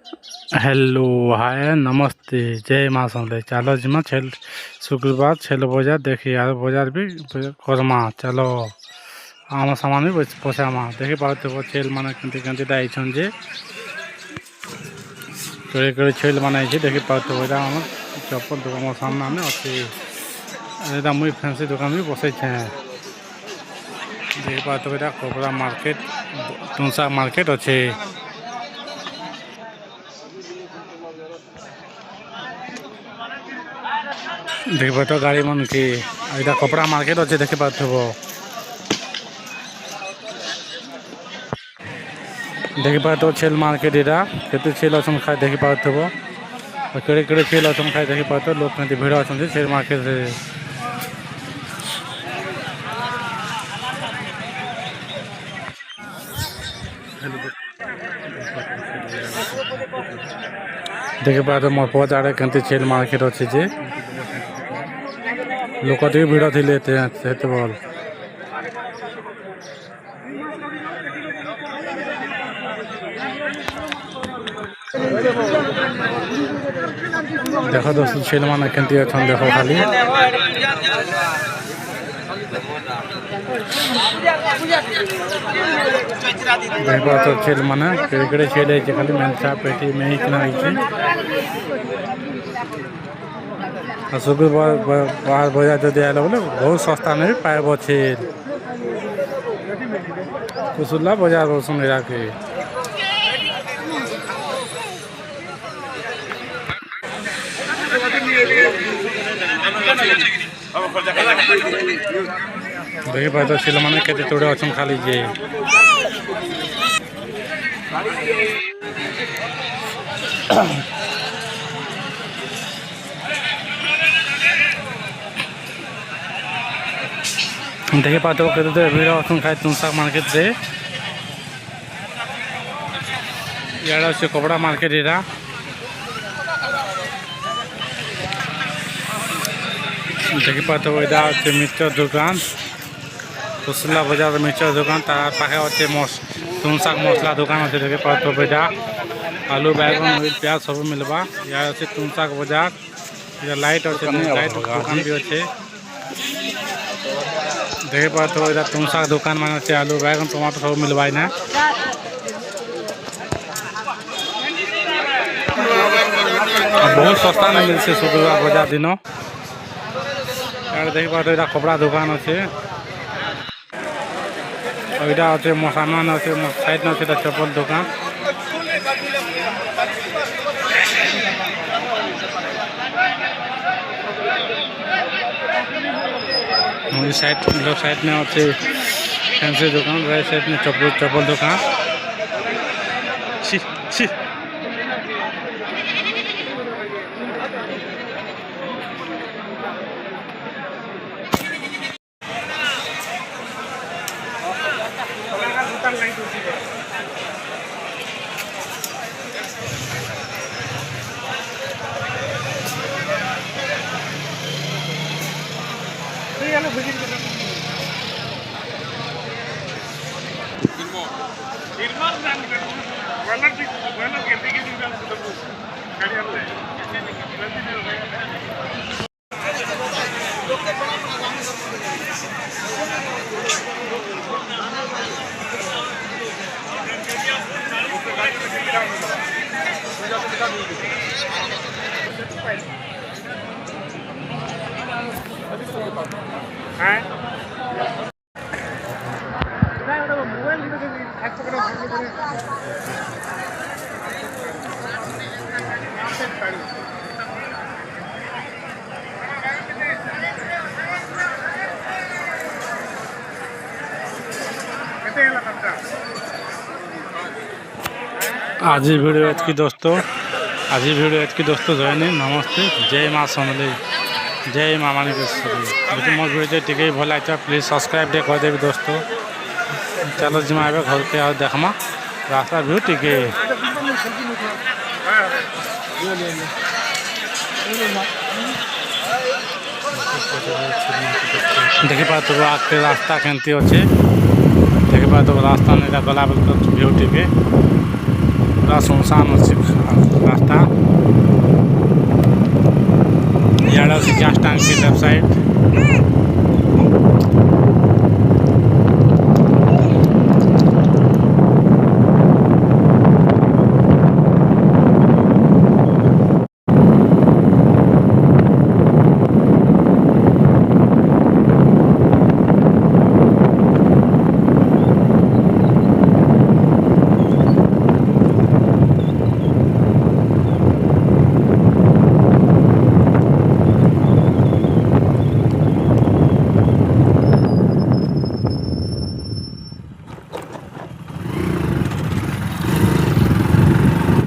Hello hi नमस्ते जय माँ समले चलो जिमा छेल शुक्रवार छेल बजार देखी यार बजार भी करमा चलो आम सामान भी पोषामा देखी पार्थ छेल मान के दाइछन जे केड़े केड़े छेल मान देखी पार्थ आम चप्पल दुकान सामने अच्छे एटा मुई फैंसी दुकान भी बसई देखी पार्थ कपड़ा मार्केट तुनसा मार्केट अच्छे देख पात गाड़ी मन की यहाँ कपड़ा मार्केट अच्छे देखी पार्थ देखी पार्थ छेल मार्केट यहाँ केते छेल अच्छे खाए देखी पार्थ केड़े केड़े छेल अच्छे खाए देखी पार्थ लोक के भिड़ अच्छा छेल मार्केट से देखी पार्थ मोर पहुँच आड़े के छेल मार्केट अच्छे जे लोक भिड़ थे बोल देख दोस्त छेल मान के अच्छा देख खाली देख तो छेल मान केड़े केड़े छेल है खाली मेलछा पेटी में ही किना शुक्रवार बाहर बजार जो आए बोले बहुत सस्ता में पाइब छेल कुसुल्ला बजार बोलसन यहाँ के देखी पार्थ छेल मैंने केते तोड़े अच्छे खाली जे देखी पार्थ केते भीड़ अच्छे खाए तुनसा मार्केट से यहाँ से कपड़ा मार्केट यहाँ देखी पार्थ अच्छे मिक्सचर दुकान कुसला बजार मिक्सचर दुकान तार पाखे अच्छे तुनसा मसला दुकान अच्छे देखी पार्थ आलू बैगन ऑयल प्याज सब मिलवा यहाँ अच्छे तुनसा बजार लाइट अच्छे लाइट दुकान भी अच्छे देखी पार्थ तुनसा दुकान मान अच्छे आलू बैगन टमाटर सब मिलवा ना बहुत सस्ता में मिलसे शुक्रवार बजार दिन देखी पार्थ कपड़ा दुकान अच्छे यहाँ अच्छे सामान अच्छे साइड में अच्छे चप्पल दुकान साइड लेफ्ट साइड में अच्छे फैंसी दुकान राइट साइड में चप्पल दुकान छी छी आज ही वीडियो एतकी दोस्तों जय नमस्ते जय माँ समले जय माँ मानिकेश्वरी मोर वीडियो टिके भल लगे प्लीज सब्सक्राइब कर देवी दोस्तों चलो जिमा घर के और देखमा रास्ता व्यू टिके देखी पार्थ आगे रास्ता केमती अच्छे देखी पार्थ रास्ता नहीं गला बेल व्यू टिके ପୁରା ସୁନସାନ ଅଛି ରାସ୍ତା। ଇଆଡ଼େ ଅଛି ଗ୍ୟାସ୍ ଟାଙ୍କି ଲେଫ୍ଟ ସାଇଡ୍।